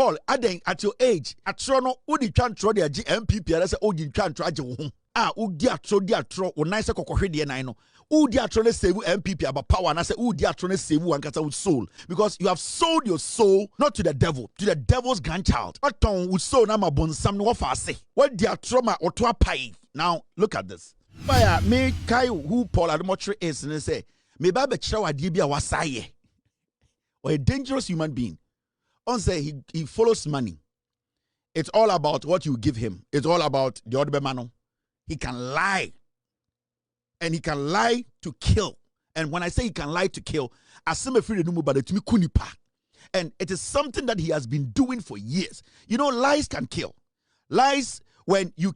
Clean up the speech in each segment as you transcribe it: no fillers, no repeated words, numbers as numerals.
Paul, aden at your age, at Trono, Udi Chantro, the MPP, as a Odi Chantro. Ah, Udi atro, or nice cocohedi and I know. Udi atro save MPP about power, and I say, Udi atro save one kata with soul. Because you have sold your soul not to the devil's grandchild. What tongue would sow nama bon sam no say. What dia trauma or to a pie. Now look at this. Fire me kai who Paul Adom-Otchere is and say, me babe chawa dibia wasaye. Or a dangerous human being. On say he follows money. It's all about what you give him. It's all about the other man. He can lie. And he can lie to kill. And when I say he can lie to kill, aseme free the but to me kunipa. And it is something that he has been doing for years. You know, lies can kill. Lies, when you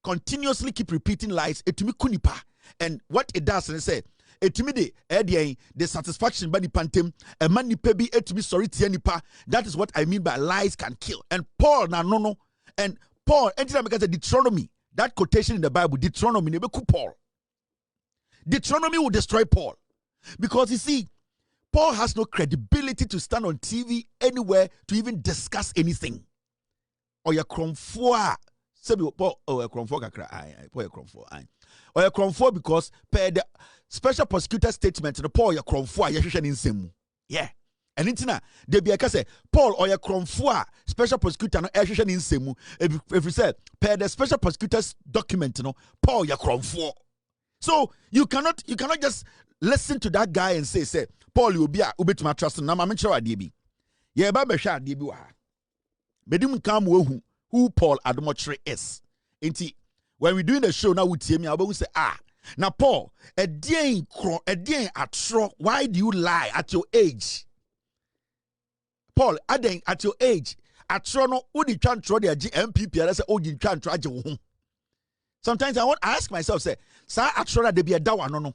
continuously keep repeating lies, it to me kunipa. And what it does, and it say, it to me the satisfaction by the pantem, a man pebi it to me sorry tianipa. That is what I mean by lies can kill. And Paul no. And Paul, anytime because Deuteronomy, that quotation in the Bible, Deuteronomy, nebeku Paul. Deuteronomy will destroy Paul. Because you see, Paul has no credibility to stand on TV anywhere to even discuss anything. Or your kromfoa. Paul, or your kromfoa kakra. Paul, your kromfoa. Or your kromfoa because per the special prosecutor statement, the Paul, your kromfoa, your shishan in semu. Yeah. And intina, they be a say, Paul, or your kromfoa, special prosecutor, no shishan in semu. If you say, per the special prosecutor's document, Paul, your kromfoa. So you cannot just listen to that guy and say, Paul, you be a ubit my trust. Now I'm sure I DB. Yeah, Baba Shah DB wa. Bedim come who Paul Adom-Otchere is. Inti, when we doing the show now, we tell me, I will say, now Paul, a day atro, why do you lie at your age? Paul, at your age, atro no udi chantro the MPP, I say, udi chantro. Sometimes I want to ask myself, say, sa atro de be a dawa no.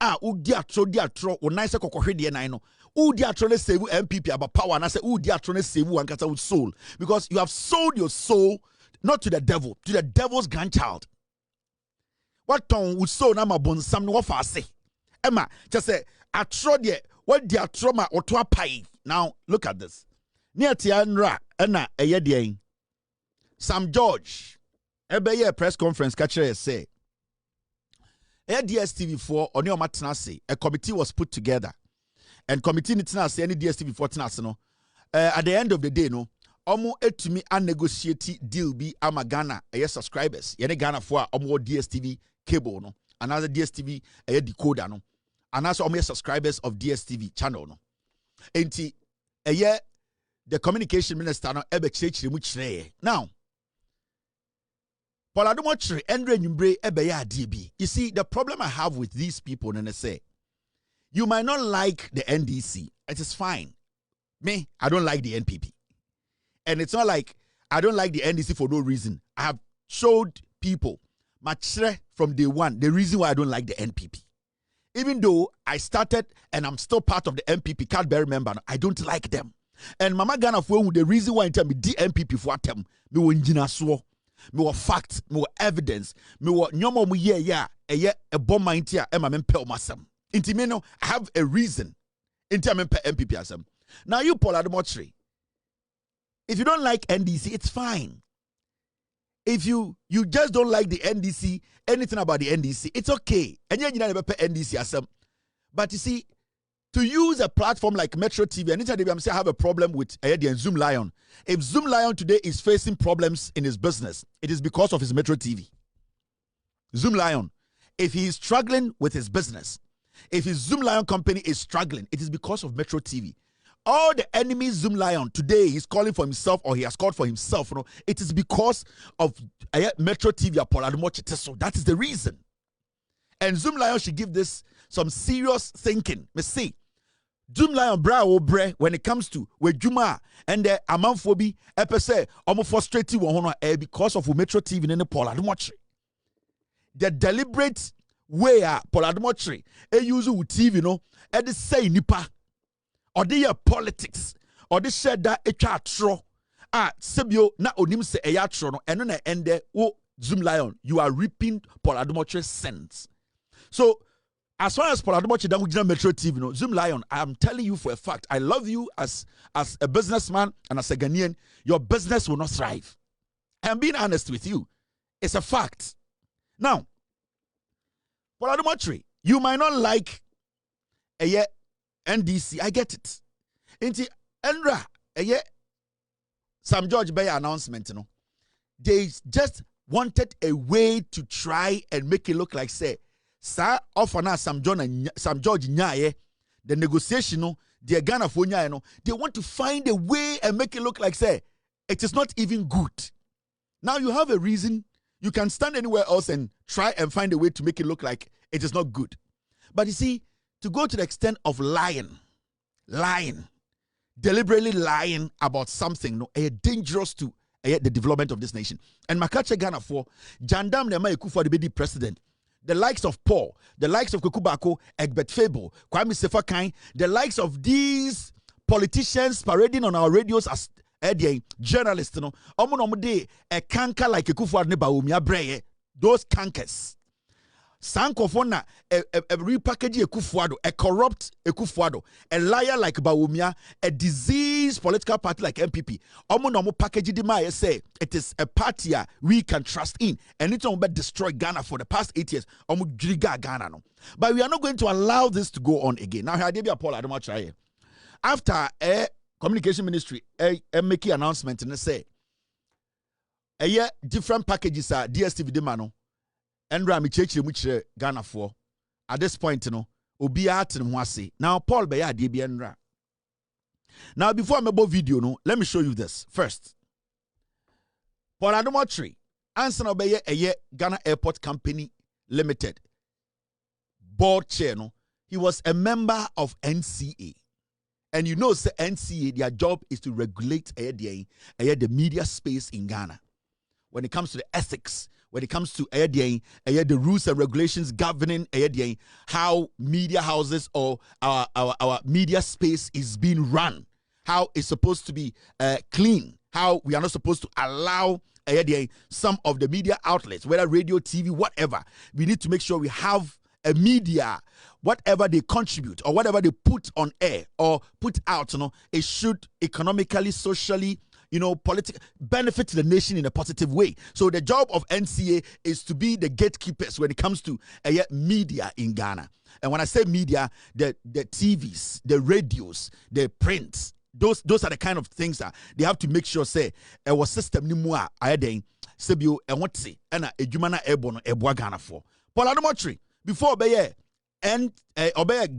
Udi atro, or nice cocohedi and I know. Udi atro save MPP about power, and I say, Udi atro save one kata with soul. Because you have sold your soul not to the devil's grandchild. What tongue would sow nama bon sam no say? Emma, just say, atro de, what dia trauma or to a pie. Now, look at this. Near Tianra, Anna, a yedian. Sam George. Ebeye press conference catcher say DSTV 4 on your matinasi, a committee was put together. And committee nitinasi any DSTV 4 tinasi no. At the end of the day, no, omo etumi a negotiate deal be ama Ghana subscribers. Yene Ghana for omo DSTV cable no. Another DSTV decoder no. And also omo subscribers of DSTV channel no. Enti the communication minister no ebe chire mu chire. Now Paul Adom-Otchere Endre Nyumbre ebeya DB. You see, the problem I have with these people, and they say, you might not like the NDC. It is fine. Me, I don't like the NPP. And it's not like I don't like the NDC for no reason. I have showed people, Machere from day one, the reason why I don't like the NPP. Even though I started and I'm still part of the NPP, can't bear remember, I don't like them. And Mama Ghana for the reason why I tell me the NPP for them, me wonjina so. Me were fact, me were evidence, me were nyomo mu a bomb mind here, Emma Mempel Masam. Intimeno, I have a reason. Intimempe MPP asam. Now you Paul Adom-Otchere, if you don't like NDC, it's fine. If you just don't like the NDC, anything about the NDC, it's okay. And you never pay NDC asam. But you see, to use a platform like Metro TV, anytime I'm saying I have a problem with Zoom Lion. If Zoom Lion today is facing problems in his business, it is because of his Metro TV. Zoom Lion, if he is struggling with his business, if his Zoom Lion company is struggling, it is because of Metro TV. All the enemies Zoom Lion today he's calling for himself or he has called for himself, you know, it is because of Metro TV. Paul Adom-Otchere. So that is the reason. And Zoom Lion should give this some serious thinking. Let's see. Zoom Lion bra bre when it comes to where Juma and the amanfobi epese almost frustrated one because of Metro TV and Paul Adom-Otchere. The deliberate way Paul Adom-Otchere use TV no and the say nipa or the politics or the shed that tro sebio na onim se tro no and no ende wo Zoom Lion you are reaping Paul Adom-Otchere's sins. So as far as Paul Adom-Otchere dan Metro TV, no, Zoom Lion, I'm telling you for a fact, I love you as a businessman and as a Ghanaian, your business will not thrive. I am being honest with you. It's a fact. Now, Paul Adom-Otchere, you might not like a NDC. I get it. Inti Endra, Sam George Bayer announcement, you know. They just wanted a way to try and make it look like, say, Sir, offer now Sam George Nyaye, the negotiation, no, the Ghana for Nyaye, no, they want to find a way and make it look like, say, it is not even good. Now you have a reason. You can stand anywhere else and try and find a way to make it look like it is not good. But you see, to go to the extent of lying, deliberately lying about something, no, dangerous to the development of this nation. And Makache Ghana for Jandam Nema Ekufu the president. The likes of Paul, the likes of Kukubako, Egbert Fable, Kwame Sefakai, the likes of these politicians parading on our radios as journalists, you know, a canker like Ekufu Bawumia Bryan, those cankers. Sankofona, a repackage Ekufuado, a corrupt Ekufuado, a liar like Bawumia, a diseased political party like MPP. Omo package di ma say it is a party we can trust in, and it's about destroy Ghana for the past 8 years. Omo driga Ghana no. But we are not going to allow this to go on again. Now here Debia Paul Adom-Otchere. After a communication ministry make an announcement and say different packages are DSTV demano. And Rami Chechi Ghana for at this point, you know, Obiat and Mwasi. Now, Paul Baya DBN. Now, before I make a video, no, let me show you this first. Paul Adom-Otchere, answer obey a Ghana Airport Company Limited board chair. No, he was a member of NCA. And you know, say NCA, their job is to regulate the media space in Ghana. When it comes to the ethics, when it comes to the rules and regulations governing how media houses or our media space is being run, how it's supposed to be clean, how we are not supposed to allow some of the media outlets, whether radio, TV, whatever. We need to make sure we have a media, whatever they contribute or whatever they put on air or put out, you know, it should economically, socially, you know, benefit the nation in a positive way. So the job of NCA is to be the gatekeepers when it comes to media in Ghana. And when I say media, the TVs, the radios, the prints, those are the kind of things that they have to make sure say our system ni mua ayeden sebio enwotse na edwumana ebo no eboa Ghana for. Paul Adom-Otchere before obeye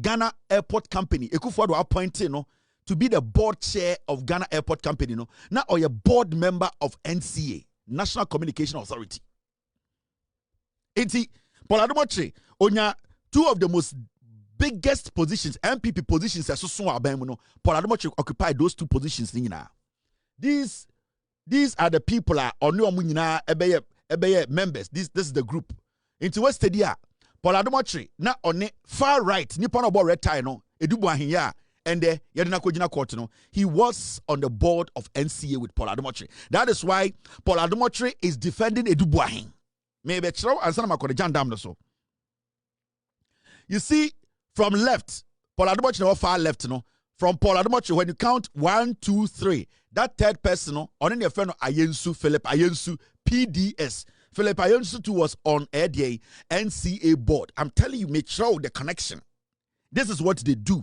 Ghana Airport Company Ekufuado appointed no to be the board chair of Ghana Airport Company, no, now or a board member of NCA, National Communication Authority. Enti, Paul Adom-Otchere, onya two of the most biggest positions, MPP positions, as so Abena, Paul Adom-Otchere occupied those two positions. These are the people on your members. This is the group. Into West Stadia, Paul Adom-Otchere, now on the far right, Nippon about red tie, no, Edubuahinya. And he was on the board of NCA with Paul Adom-Otchere. That is why Paul Adom-Otchere is defending Edubuahin. Maybe so. You see, from left, Paul Adom-Otchere far left, no. From Paul Adom-Otchere, when you count 1, 2, 3, that third person, no, on your friend Philip Ayensu, PDS. Philip Ayensu too was on the NCA board. I'm telling you, make sure the connection. This is what they do.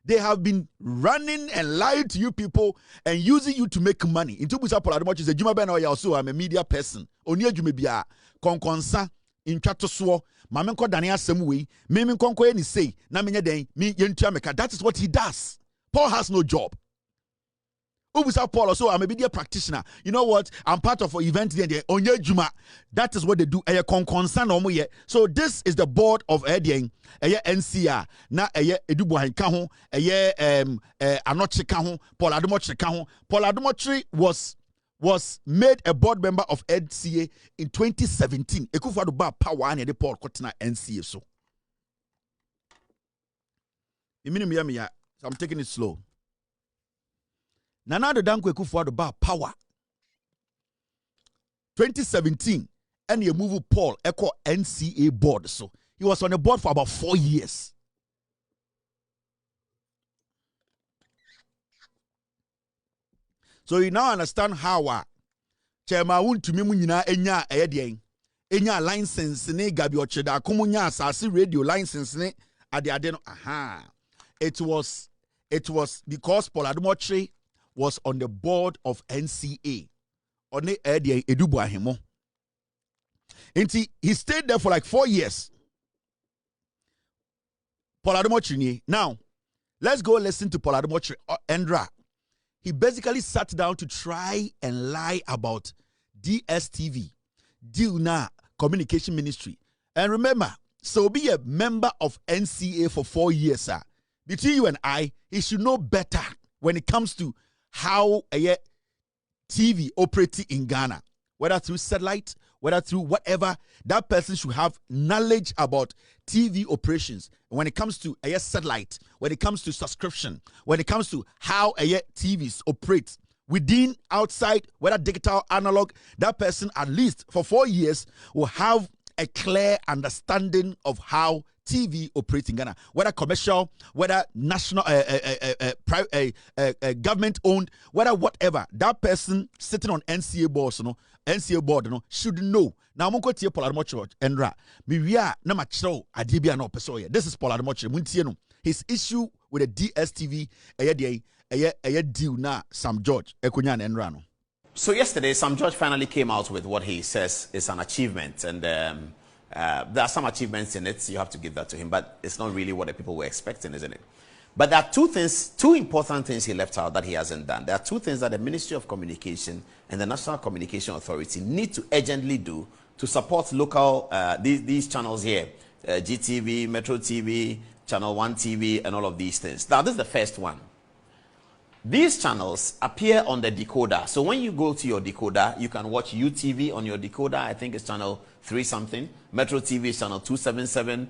They have been running and lying to you people and using you to make money. Into Busa Paul Adom-Otchere is a Juma Ben or also I'm a media person. Onia Jumebia, Konkonsa, in Chatoswo, Mamenko Dania Semwe, Memin Konko any say, Namina Day, me Yentameka. That is what he does. Paul has no job. Ubusa Paul also, I'm a media practitioner. You know what? I'm part of an event there. Onye Juma. That is what they do. So this is the board of NCA. Na Edubuahin Kaho, Anoche Kaho, Paul Adom-Otchere Kaho. Paul Adom-Otchere was made a board member of NCA in 2017. Ekufuado ba power and the Paul Kotena NCA so. So I'm taking it slow. Nana Dankwa Ekufuado ba power. 2017, and you move Paul Echo NCA board. So He was on the board for about 4 years. So you now understand how Chairman won to me munyina enya eyedien. Enya license ne Gabi-Otchere da komunya asase radio license ne ade no. Aha. It was because Paul Adom-Otchere was on the board of NCA. On the area edubu ahemo. He stayed there for like 4 years. Paul Adom-Otchere. Now, let's go listen to Paul Adom-Otchere Endra. He basically sat down to try and lie about DSTV, Dilna Communication Ministry. And remember, so be a member of NCA for 4 years, sir. Between you and I, he should know better when it comes to how a TV operates in Ghana. Whether through satellite, whether through whatever, that person should have knowledge about TV operations. When it comes to a satellite, when it comes to subscription, when it comes to how a TVs operate within, outside, whether digital, analog, that person at least for 4 years will have a clear understanding of how TV operates in Ghana, whether commercial, whether national, government owned, whether whatever. That person sitting on NCA board, should know. Now, I'm going to Paul Adom-Otchere Endra. We are na machro adibia no pesoye. This is Paul Adom-Otchere. His issue with the DSTV, a deal na Sam George Ekunyan Endra no. So yesterday, Sam George finally came out with what he says is an achievement, and there are some achievements in it, so you have to give that to him, but it's not really what the people were expecting, isn't it? But there are two important things he left out that he hasn't done. There are two things that the Ministry of Communication and the National Communication Authority need to urgently do to support local, these channels here, GTV, Metro TV, Channel 1 TV, and all of these things. Now, this is the first one. These channels appear on the decoder. So when you go to your decoder, you can watch UTV on your decoder. I think it's channel 3 something. Metro TV is channel 277.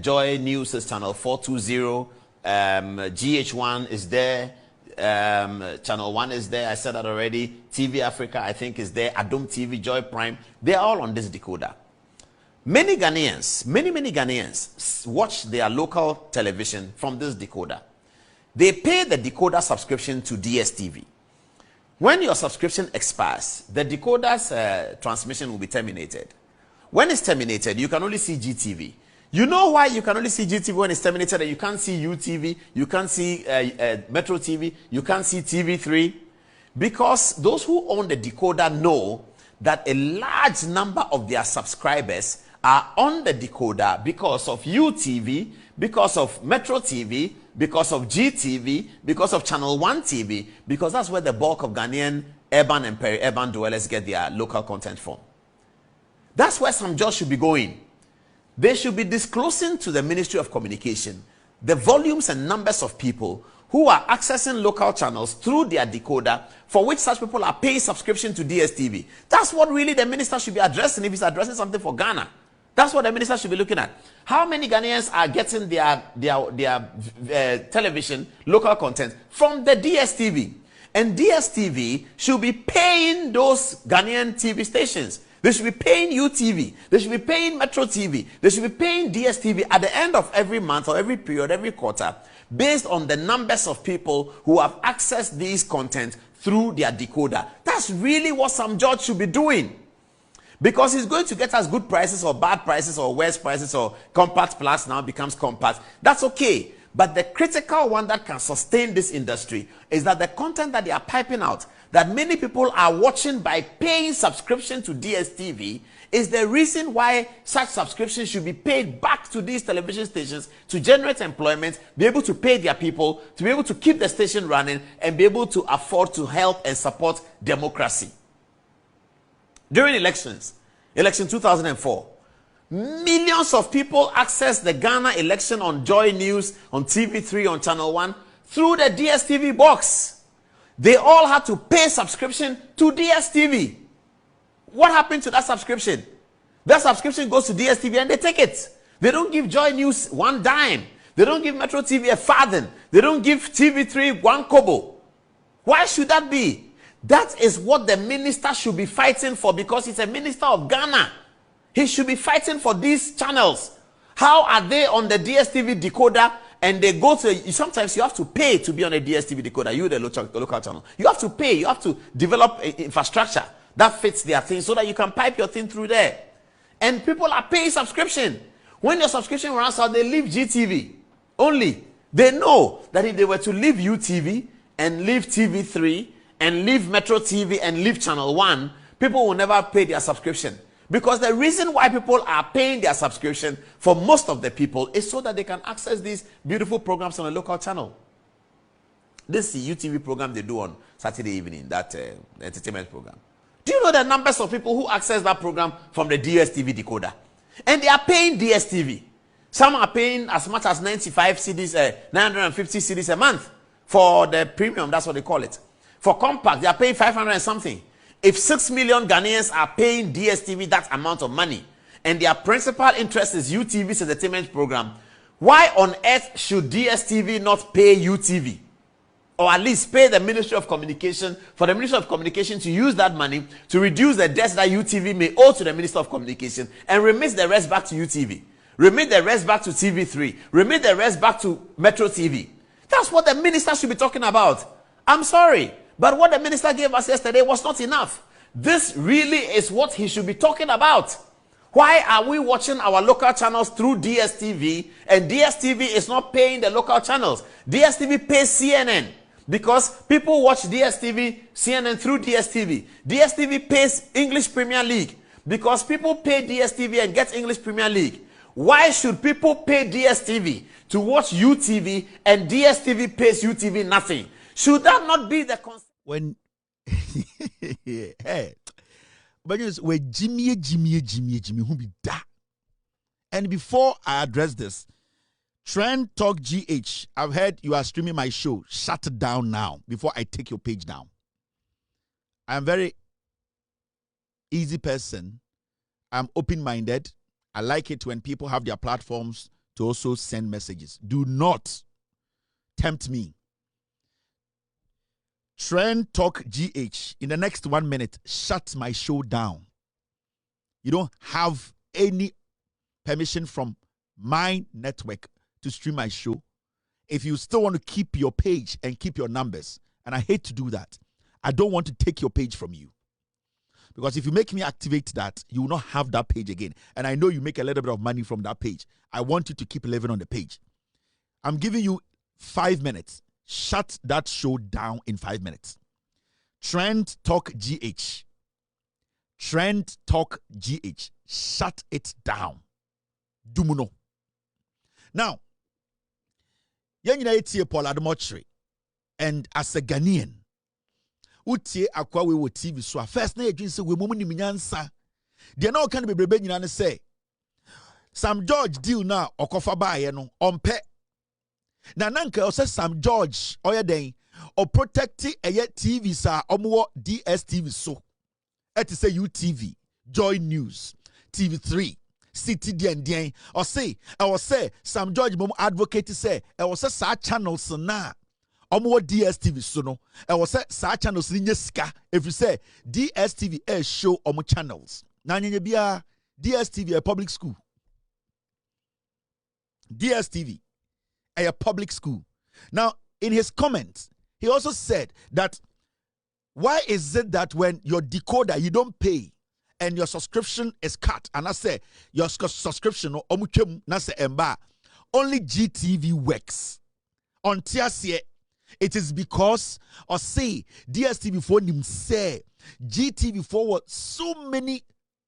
Joy News is channel 420. GH1 is there. Channel 1 is there. I said that already. TV Africa, I think, is there. Adom TV, Joy Prime. They are all on this decoder. Many Ghanaians, many Ghanaians watch their local television from this decoder. They pay the decoder subscription to DSTV. When your subscription expires, the decoder's transmission will be terminated. When it's terminated, you can only see GTV. You know why you can only see GTV when it's terminated and you can't see UTV, you can't see Metro TV, you can't see TV3? Because those who own the decoder know that a large number of their subscribers are on the decoder because of UTV, because of Metro TV, because of GTV, because of Channel 1 TV, because that's where the bulk of Ghanaian urban and peri-urban dwellers get their local content from. That's where Sam George should be going. They should be disclosing to the Ministry of Communication the volumes and numbers of people who are accessing local channels through their decoder, for which such people are paying subscription to DSTV. That's what really the minister should be addressing if he's addressing something for Ghana. That's what the minister should be looking at. How many Ghanaians are getting their television, local content from the DSTV? And DSTV should be paying those Ghanaian TV stations. They should be paying UTV. They should be paying Metro TV. They should be paying DSTV at the end of every month or every period, every quarter, based on the numbers of people who have accessed these content through their decoder. That's really what Sam George should be doing. Because he's going to get us good prices or bad prices or worse prices, or compact plus now becomes compact. That's okay. But the critical one that can sustain this industry is that the content that they are piping out, that many people are watching by paying subscription to DSTV, is the reason why such subscriptions should be paid back to these television stations to generate employment, be able to pay their people, to be able to keep the station running, and be able to afford to help and support democracy. During elections, election 2004, millions of people accessed the Ghana election on Joy News, on TV3, on Channel 1, through the DSTV box. They all had to pay subscription to DSTV. What happened to that subscription? That subscription goes to DSTV and they take it. They don't give Joy News 1 dime. They don't give Metro TV a farthing. They don't give TV3 1 kobo. Why should that be? That is what the minister should be fighting for, because he's a minister of Ghana. He should be fighting for these channels. How are they on the DSTV decoder and they go to, sometimes you have to pay to be on a DSTV decoder, the local channel. You have to pay, you have to develop infrastructure that fits their thing so that you can pipe your thing through there. And people are paying subscription. When your subscription runs out, they leave GTV only. They know that if they were to leave UTV and leave TV3 and leave Metro TV and leave Channel 1, people will never pay their subscription. Because the reason why people are paying their subscription for most of the people is so that they can access these beautiful programs on a local channel. This is the UTV program they do on Saturday evening, that entertainment program. Do you know the numbers of people who access that program from the DSTV decoder? And they are paying DSTV. Some are paying as much as 95 CDs, 950 CDs a month for the premium, that's what they call it. For compact, they are paying 500 and something. If 6 million Ghanaians are paying DSTV that amount of money, and their principal interest is UTV's entertainment program, why on earth should DSTV not pay UTV? Or at least pay the Ministry of Communication, for the Ministry of Communication to use that money to reduce the debts that UTV may owe to the Minister of Communication and remit the rest back to UTV. Remit the rest back to TV3. Remit the rest back to Metro TV. That's what the minister should be talking about. I'm sorry, but what the minister gave us yesterday was not enough. This really is what he should be talking about. Why are we watching our local channels through DSTV and DSTV is not paying the local channels? DSTV pays CNN because people watch DSTV, CNN through DSTV. DSTV pays English Premier League because people pay DSTV and get English Premier League. Why should people pay DSTV to watch UTV and DSTV pays UTV nothing? Should that not be the concept? When hey, but you know, Jimmy who be da. And before I address this, Trend Talk GH, I've heard you are streaming my show. Shut it down now before I take your page down. I'm very easy person. I'm open-minded. I like it when people have their platforms to also send messages. Do not tempt me. Trend Talk GH, in the next 1 minute, shut my show down. You don't have any permission from my network to stream my show. If you still want to keep your page and keep your numbers, and I hate to do that, I don't want to take your page from you. Because if you make me activate that, you will not have that page again. And I know you make a little bit of money from that page. I want you to keep living on the page. I'm giving you 5 minutes. Shut that show down in 5 minutes. Trend Talk GH. Trend Talk GH. Shut it down. Dumuno. Now, Adom-Otchere, and as a Ghanaian, utie akwa we wo TV so first na edwin se we momu ni nyansa de na o kan bebrebe nyina ne say Sam George deal na okofa baaye no ompe na nanka o say Sam George oyeden o protect eye TV sa omwo DSTV so et say UTV Joy News TV3 City Dien or say Sam George mom advocate say e was say sa channels na omo DSTV so no e was say sa channels ni sika if you say DSTV show omo channels na nyenye bia DSTV a public school. DSTV a public school. Now in his comments he also said that why is it that when your decoder you don't pay and your subscription is cut, and I say your subscription na se emba only GTV works on TSA. It is because or say DSTV for him say GTV forward so many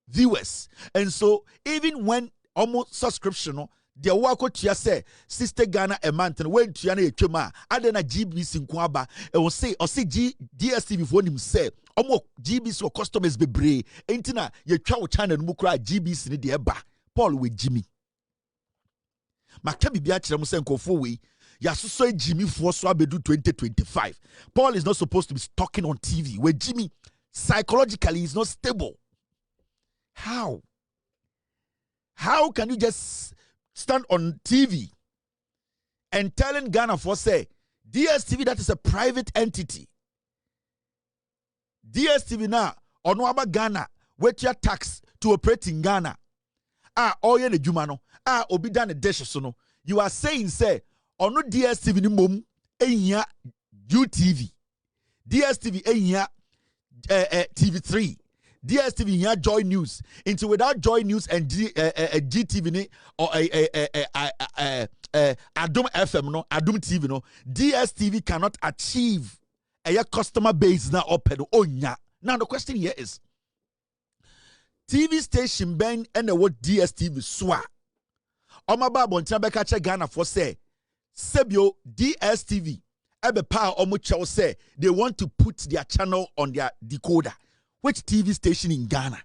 viewers, and so even when almost subscription the wako tia say sister Ghana a month and when tia na etwema adena GBC nkwaba e will say or say DSTV for him say omo GBC or customers bebre entina ye twa wo channel no kura GBC ni de eba Paul with Jimmy maka bibia kire mo say nkofo we ya so Jimmy for so abedu 2025. Paul is not supposed to be talking on TV where Jimmy psychologically is not stable. How can you just stand on TV and telling Ghana for say DSTV that is a private entity? DSTV now ono aba Ghana with your tax to operate in Ghana. oye ne juma no obi da ne dish so no you are saying say ono DSTV ni mom ehia UTV DSTV ehia TV3 DSTV here Joy News into without Joy News and GTV ni or Adom FM no Adom TV no DSTV cannot achieve a customer base now open onya. Now the question here is TV station ben and what DSTV swa Omaba Bontabeka che Ghana for say Sebio DSTV ebe power omucho say they want to put their channel on their decoder. Which TV station in Ghana?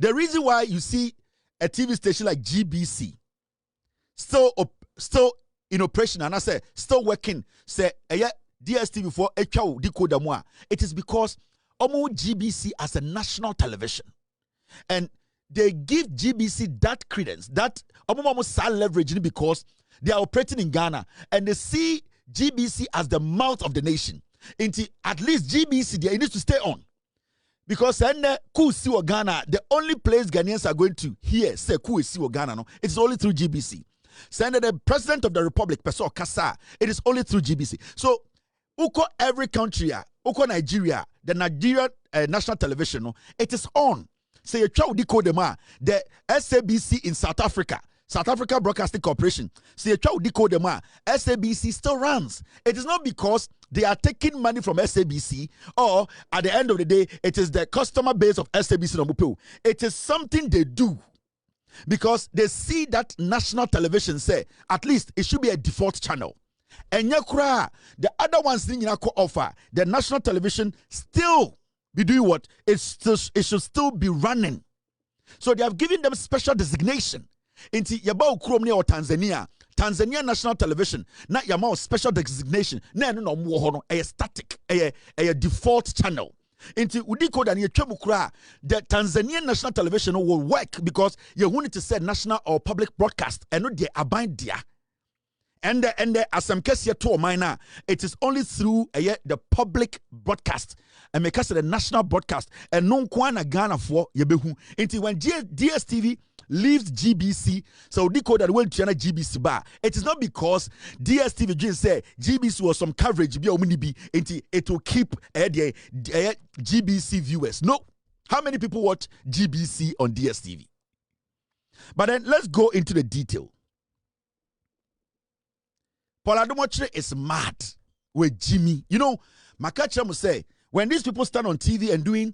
The reason why you see a TV station like GBC still in operation and I say still working, say DSTV for a decoder moi. It is because GBC as a national television, and they give GBC that credence, that almost leverage because they are operating in Ghana and they see GBC as the mouth of the nation. Into at least GBC there, it needs to stay on. Because Siwa Ghana, the only place Ghanaians are going to hear say Siwa Ghana, no, it's only through GBC. Send the president of the republic, Peso Kasa, it is only through GBC. So, uko every country, uko Nigeria, the Nigerian national television, no, it is on. Say, the SABC in South Africa Broadcasting Corporation. See, SABC still runs. It is not because they are taking money from SABC or at the end of the day, it is the customer base of SABC. It is something they do because they see that national television say, at least it should be a default channel. And the other ones offer, the national television still be doing what? It should still be running. So they have given them special designation. Inti yaba ukromni or Tanzania National Television na yama special designation na no mo ho no a static a default channel inti udiko da na yetwam kura the Tanzanian National Television will work because you want to say national or public broadcast and no dey aban dia and the asamkesi to minor it is only through the public broadcast and make us the national broadcast and no kwana Ghana for yebehu inti when DSTV leaves GBC, so decoder will channel GBC bar. It is not because DSTV just say GBC was some coverage be it will keep GBC viewers. No. How many people watch GBC on DSTV? But then let's go into the detail. Adom-Otchere is mad with Jimmy. You know, Makacha must say, when these people stand on TV and doing,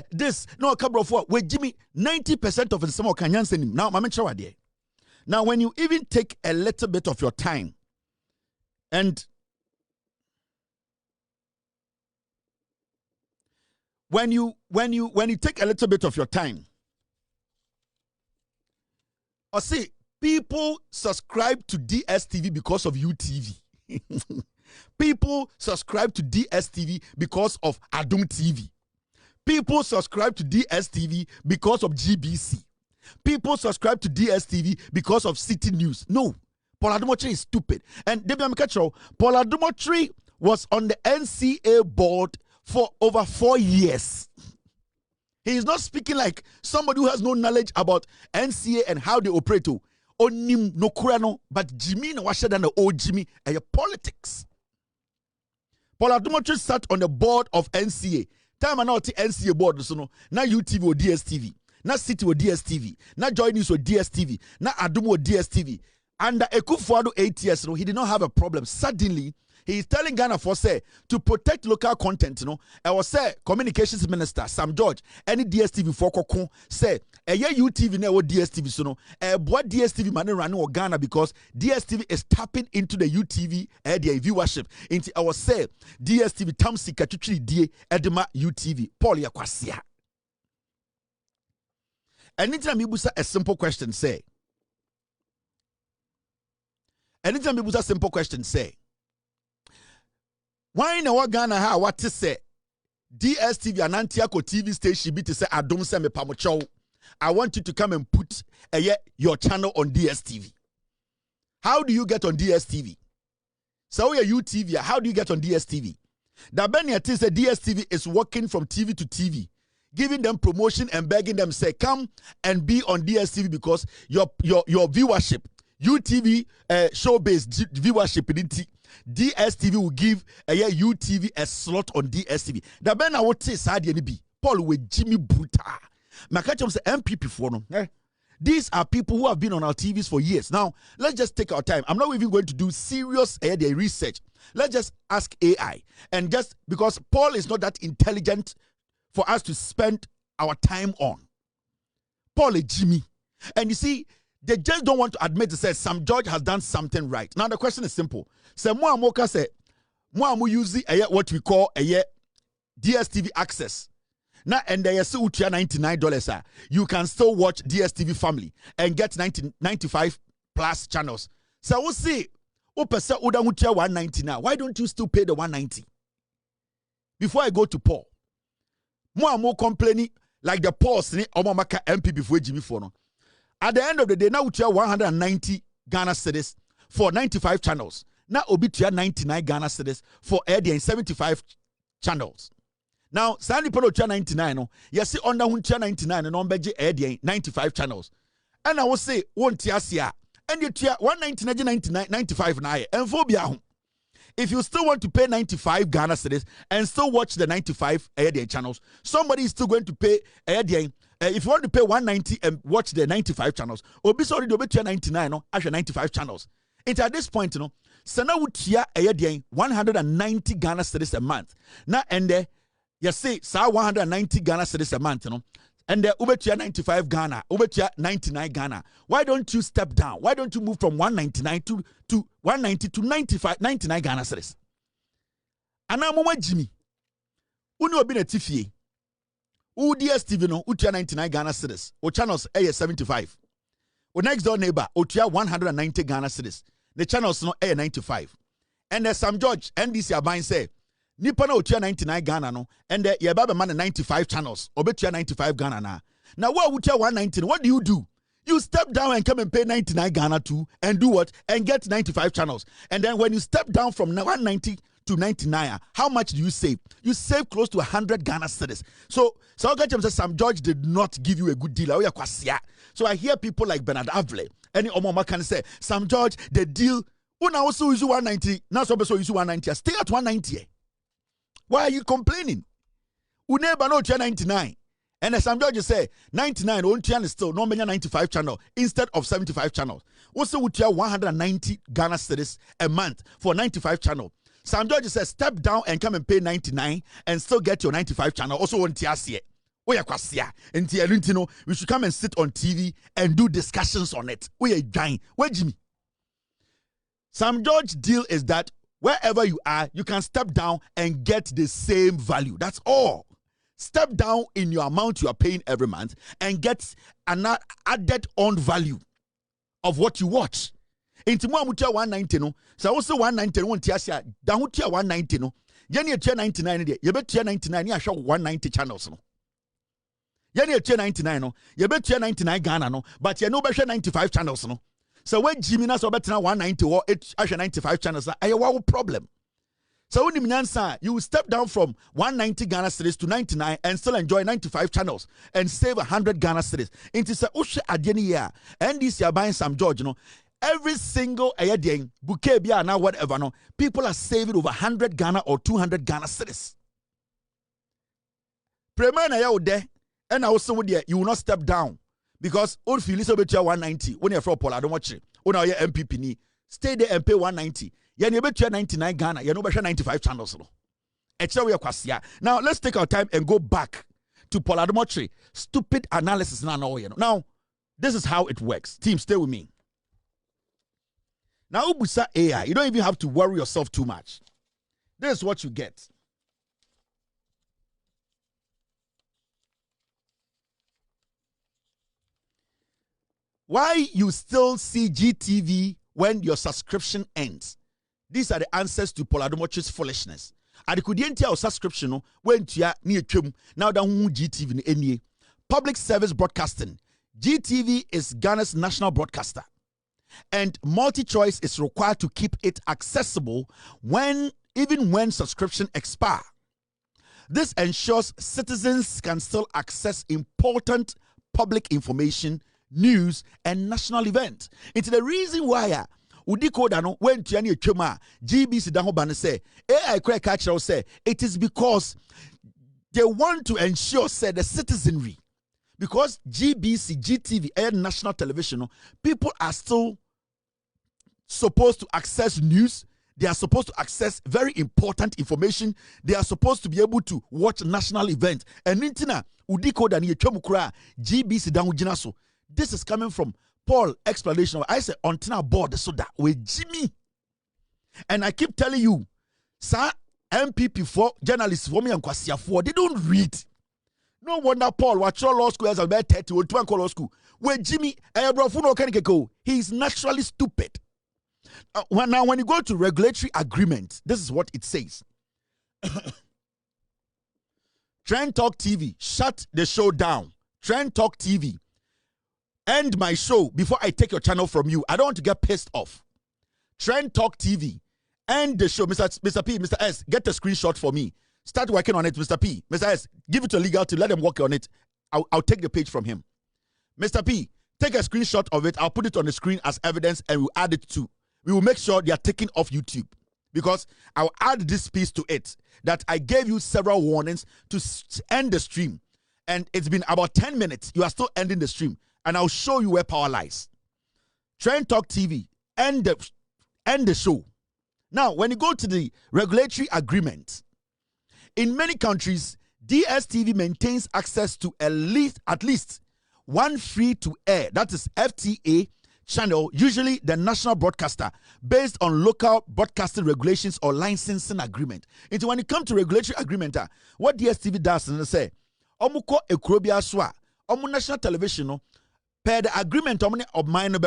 this, no, a couple of what, with Jimmy, 90% of the same Kenyan send him. Now, now, when you even take a little bit of your time, and when you take a little bit of your time, or see, people subscribe to DSTV because of UTV. People subscribe to DSTV because of Adom TV. People subscribe to DSTV because of GBC. People subscribe to DSTV because of City News. No, Adom-Otchere is stupid. And Adom-Otchere was on the NCA board for over 4 years. He is not speaking like somebody who has no knowledge about NCA and how they operate. Onim no kurano, but Jimmy no washer than the old Jimmy and your politics. Adom-Otchere sat on the board of NCA. Time and out the NCA board, so no, na UTV or DSTV, na City or DSTV, na Joy News or DSTV, na Adom or DSTV. Under Akufo-Addo 8 years, he did not have a problem. Suddenly, he is telling Ghana for say to protect local content. I was say communications minister Sam George any DSTV for Kotoko say UTV na DSTV so no what DSTV man running or Ghana because DSTV is tapping into the UTV their viewership into I was say DSTV tamsi katuchiri die edema UTV Paul Yakwasia. Anytime you busa a simple question say. Anytime you busa a simple question say. Why in our Ghana ha what to say? DSTV and Antiako TV station be to say Adom se me pamocho. I want you to come and put your channel on DSTV. How do you get on DSTV? So your UTV, how do you get on DSTV? The Abena says DSTV is working from TV to TV, giving them promotion and begging them, say, come and be on DSTV because your viewership, UTV show-based viewership, DSTV will give UTV a slot on DSTV. The Ben I would say, Sadi be Paul with Jimmy Buta. Makacham say MPP for no. These are people who have been on our TVs for years. Now, let's just take our time. I'm not even going to do serious research. Let's just ask AI. And just because Paul is not that intelligent for us to spend our time on. Paul is Jimmy. And you see, they just don't want to admit to say Sam George has done something right. Now, the question is simple. Say, Moamoka say, Moamu use what we call a DSTV access. Now, and they say $99. You can still watch DSTV Family and get 95 plus channels. So we'll see. $190 now. Why don't you still pay the $190? Before I go to Paul, more complaining like the Pauls Omamaka MP before Jimmy Fono. At the end of the day, now we have 190 Ghana cedis for 95 channels. Now we have 99 Ghana cedis for 75 channels. Now, Sandy Polo 99, you see under 99 and on Beji 95 channels. And I will say, one tiasia, and you tia 199 95 na and phobia. If you still want to pay 95 Ghana cedis and still watch the 95 channels, somebody is still going to pay if you want to pay 190 and watch the 95 channels, or be sorry to be 99 no, actually 95 channels. And at this point, Sana would 190 Ghana cedis a month. Now and there. You see, 190 Ghana cedis a month, and the Ubetia 95 Ghana, Ubetia 99 Ghana. Why don't you step down? Why don't you move from 199 to 190 to 99 Ghana cedis? And I'm Jimmy. Uno been a TFA. DSTV no, Utia 99 Ghana cedis. O channels A 75. O next door neighbor, Utia 190 Ghana cedis. The channels no A 95. And there's Sam George, NDC are buying say. Nipa na otua 99 Ghana no and ye baba man 95 channels obetua 95 Ghana na. Now what would you 190? What do? You step down and come and pay 99 Ghana too and do what? And get 95 channels. And then when you step down from 190 to 99, how much do you save? You save close to 100 Ghana cedis. So Sam George did not give you a good deal. So I hear people like Bernard Avle, any Omoma can say, Sam George, the deal, una also use 190, now so use 190. Stay at 190. Why are you complaining? Uneba no 99. And as Sam George say, 99 on is still no 95 channel instead of 75 channels. Also would 190 Ghana cedis a month for 95 channel. Sam George says step down and come and pay 99 and still get your 95 channel. Also on TSA. We should come and sit on TV and do discussions on it. We are dying. Where Jimmy? Sam George deal is that wherever you are, you can step down and get the same value. That's all. Step down in your amount you are paying every month and get an added on value of what you watch. Into more 190 no. So also 190 no tiasia. Down 190 no. Yeni 99 there. You bet 99 you show 190 channels no. Yeni 99 no. You bet 99 Ghana no. But you no bet 95 channels no. So when Jimmy Naso better 190 or 95 channels, I have a problem. So when you will step down from 190 Ghana cedis to 99 and still enjoy 95 channels and save 100 Ghana cedis. Into say Ushe Adieni year and this year buying Sam George, every single day, bouquet bia now whatever no, people are saving over 100 Ghana or 200 Ghana cedis. Premier na ya there, and also with you will not step down. Because all feel is about 190 when you're from Adom-Otchere. When you're MPP ni stay there and pay 190. You are about 99 Ghana. You are about 95 channels. Now let's take our time and go back to Adom-Otchere. Stupid analysis now. This is how it works. Team, stay with me. Now Ubusa AI, you don't even have to worry yourself too much. This is what you get. Why you still see GTV when your subscription ends? These are the answers to Adom-Otchere's foolishness. And could you enter your subscription when you are near now that GTV any public service broadcasting. GTV is Ghana's national broadcaster, and multi-choice is required to keep it accessible even when subscription expire. This ensures citizens can still access important public information, news, and national events. It's the reason why Udi Koda no went to any chuma GBC Daho Ban say AI crack catcher say it is because they want to ensure say the citizenry, because GBC, GTV, and national television, people are still supposed to access news. They are supposed to access very important information. They are supposed to be able to watch national events. And Nintina, Udiko Dani Chomukura, GBC Danujinaso. This is coming from Paul explanation. I say Ontina board soda with Jimmy. And I keep telling you, sir, MPP for journalists for me and Kwasia for they don't read. No wonder Paul watch your law school as a bad 30 or 2 law school. Where Jimmy he is naturally stupid. When you go to regulatory agreement, this is what it says. Trend Talk TV, shut the show down. Trend Talk TV, end my show before I take your channel from you. I don't want to get pissed off. Trend Talk TV, end the show. Mr. P, Mr. S, get the screenshot for me. Start working on it, Mr. P. Mr. S, give it to legal team. Let them work on it. I'll take the page from him. Mr. P, take a screenshot of it. I'll put it on the screen as evidence and we'll add it to. We will make sure they are taken off YouTube, because I'll add this piece to it that I gave you several warnings to end the stream. And it's been about 10 minutes. You are still ending the stream. And I'll show you where power lies. Trend Talk TV, end the show. Now, when you go to the regulatory agreement, in many countries, DSTV maintains access to at least one free-to-air, that is FTA, channel, usually the national broadcaster, based on local broadcasting regulations or licensing agreement. Into when it comes to regulatory agreement, what DSTV does is say, Omuko ekrobia swa, omu national television, per the agreement of mine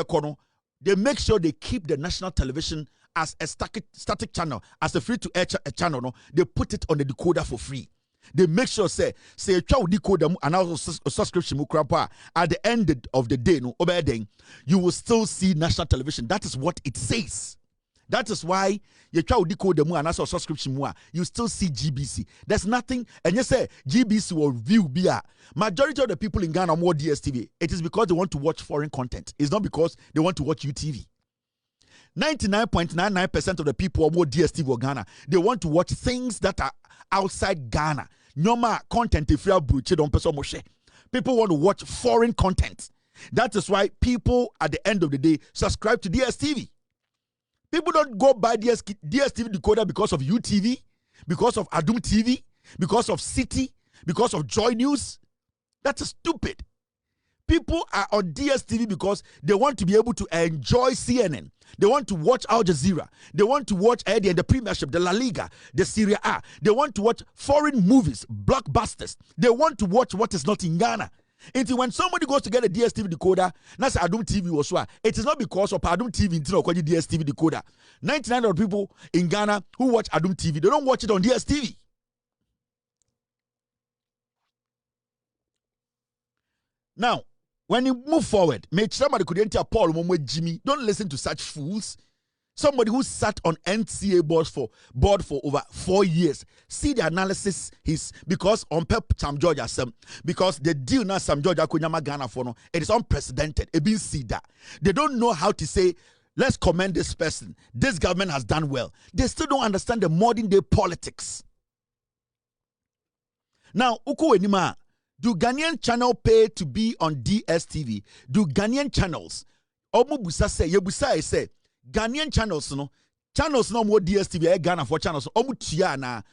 they make sure they keep the national television as a static channel, as a free-to-air channel. No, they put it on the decoder for free. They make sure say a child decoder and also a subscription at the end of the day, no, you will still see national television. That is what it says. That is why your child decoder and also subscription you still see GBC. There's nothing, and you say GBC will view BR. Majority of the people in Ghana more DSTV. It is because they want to watch foreign content. It's not because they want to watch UTV. 99.99% of the people are more DSTV or Ghana. They want to watch things that are outside Ghana. Normal content people want to watch foreign content. That is why people at the end of the day subscribe to DSTV. People don't go buy DSTV decoder because of UTV, because of Adom-Otchere, because of City, because of Joy News. That's stupid. People are on DSTV because they want to be able to enjoy CNN. They want to watch Al Jazeera. They want to watch the Premiership, the La Liga, the Serie A. They want to watch foreign movies, blockbusters. They want to watch what is not in Ghana. Until when somebody goes to get a DSTV decoder, that's Adom-Otchere was why. It is not because of Adom-Otchere until DSTV decoder. 99% of people in Ghana who watch Adom-Otchere, they don't watch it on DSTV. Now, when you move forward, make somebody could enter Paul Jimmy. Don't listen to such fools. Somebody who sat on NCA board for over 4 years. See the analysis is because on Sam George because the deal now Sam George Akunyama Ghana for no, it is unprecedented. It means see that. They don't know how to say, let's commend this person. This government has done well. They still don't understand the modern day politics. Now, Uko Enima. Do Ghanaian channel pay to be on DSTV? Do Ghanaian channels? Omubusa say Ghanaian channels no more DSTV Ghana for channels.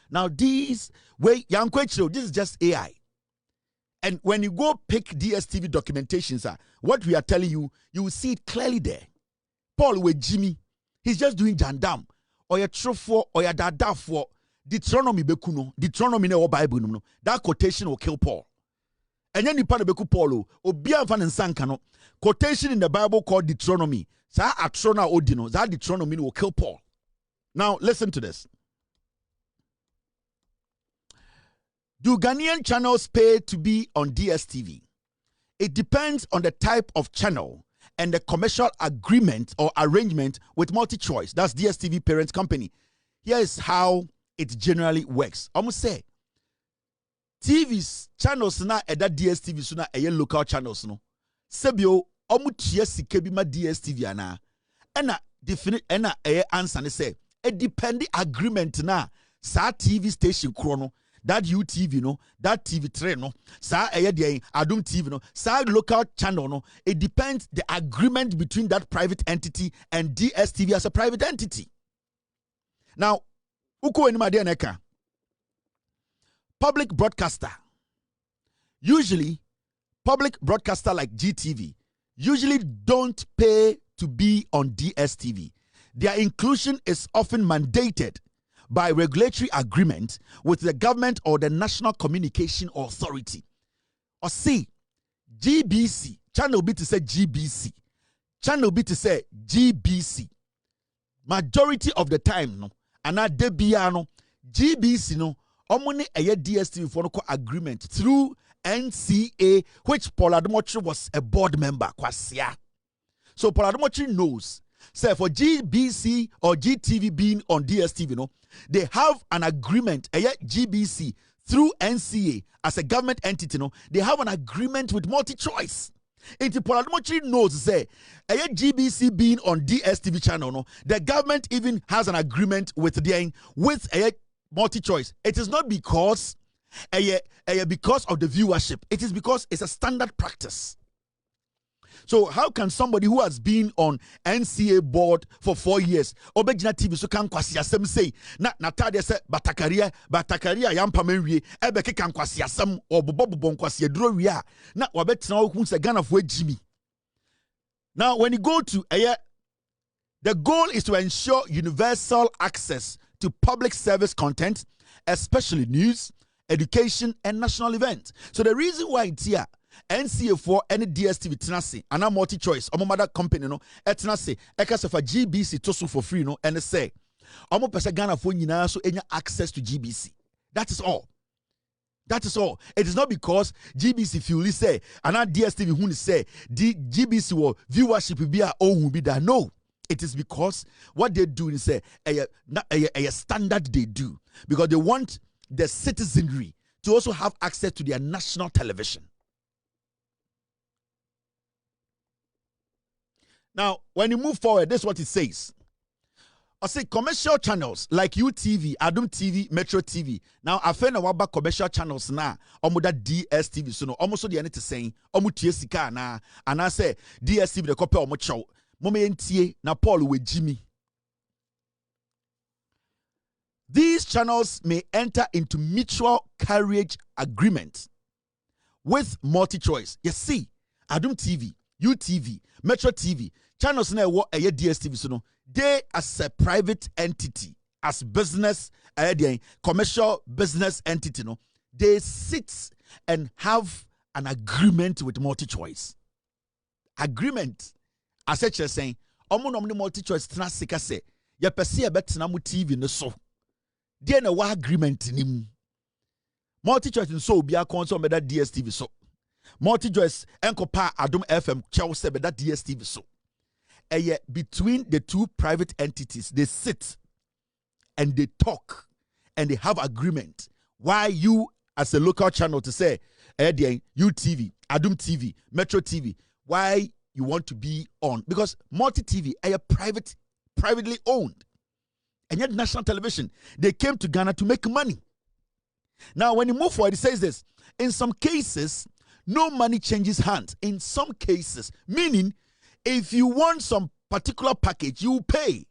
Now these this is just AI. And when you go pick DSTV documentations, what we are telling you, you will see it clearly there. Paul with Jimmy, he's just doing jandam or your trofo or your dada for Deuteronomy bekuno, Deuteronomy no Bible no. That quotation will kill Paul. And then you part of Beku Paulo, Obian Van and Sankano, quotation in the Bible called Deuteronomy. Sa Atrona Odino, that Deuteronomy will kill Paul. Now, listen to this. Do Ghanaian channels pay to be on DSTV? It depends on the type of channel and the commercial agreement or arrangement with MultiChoice. That's DSTV parent company. Here is how it generally works. Almost say, TVs channels na eda DSTV so na eye local channels no sebio omutua sika bi ma DSTV ana ena definite ena eye answer ne say a depending agreement na sa TV station kro no that UTV no that TV3 no sa eye de Adom TV no sa local channel no it depends the agreement between that private entity and DSTV as a private entity. Now uko enima de neka public broadcaster, usually public broadcaster like GTV usually don't pay to be on DSTV. Their inclusion is often mandated by regulatory agreement with the government or the National Communication Authority. Or see, GBC, channel B to say GBC, channel B to say GBC. Majority of the time, no, and na debiano, GBC no, omoni eye DSTV for no agreement through NCA, which Paul Adom-Otchere was a board member. Kwasia. So Paul Adom-Otchere knows, say for GBC or GTV being on DSTV, no, they have an agreement. GBC through NCA as a government entity, no, they have an agreement with MultiChoice. Into Paul Adom-Otchere knows, say, GBC being on DSTV channel, no, the government even has an agreement with MultiChoice. It is not because because of the viewership. It is because it's a standard practice. So how can somebody who has been on NCA board for 4 years, Obejina TV so kan kwasi asem say na tade se batakaria yampa menwie ebeke kan kwasi asem obobobo kwasi aduro wi a na wabetena hu se Ghana fo agimi. Now when you go to the goal is to ensure universal access to public service content, especially news, education, and national events. So the reason why it's here, NCA for any DSTV tenase, and a MultiChoice, or mother company, no, etnase, ekasefa GBC tosu for free, no, and say, omo pesa Ghana for nyina so any access to GBC. That is all. That is all. It is not because GBC feel say, and our DSTV who say, GBC will viewership be a own be that. No. It is because what they do is a standard they do, because they want the citizenry to also have access to their national television. Now, when you move forward, this is what it says. I say commercial channels like UTV, Adom TV, Metro TV. Now, I find about commercial channels now. Omuda DSTV, so no, almost the anything saying, omutie sika na, and I say DSTV the copy omucho. Momentie na Paul with Jimmy. These channels may enter into mutual carriage agreement with MultiChoice. You see, Adom TV, UTV, Metro TV, channels na what a DSTV so no, they as a private entity, as business, commercial business entity, no, they sit and have an agreement with MultiChoice. Agreement. As such as saying, omo no MultiChoice tena sika se ye pese ye betena mu TV ne so de na wa agreement nim MultiChoice nso obi akon be that DSTV so MultiChoice enkopa Adom FM chew se be that DSTV so between the two private entities they sit and they talk and they have agreement. Why you as a local channel to say UTV, Adom TV, Metro TV, why you want to be on, because multi-TV are privately owned, and yet national television, they came to Ghana to make money. Now when you move forward, it says this: in some cases no money changes hands. In some cases, meaning if you want some particular package you pay,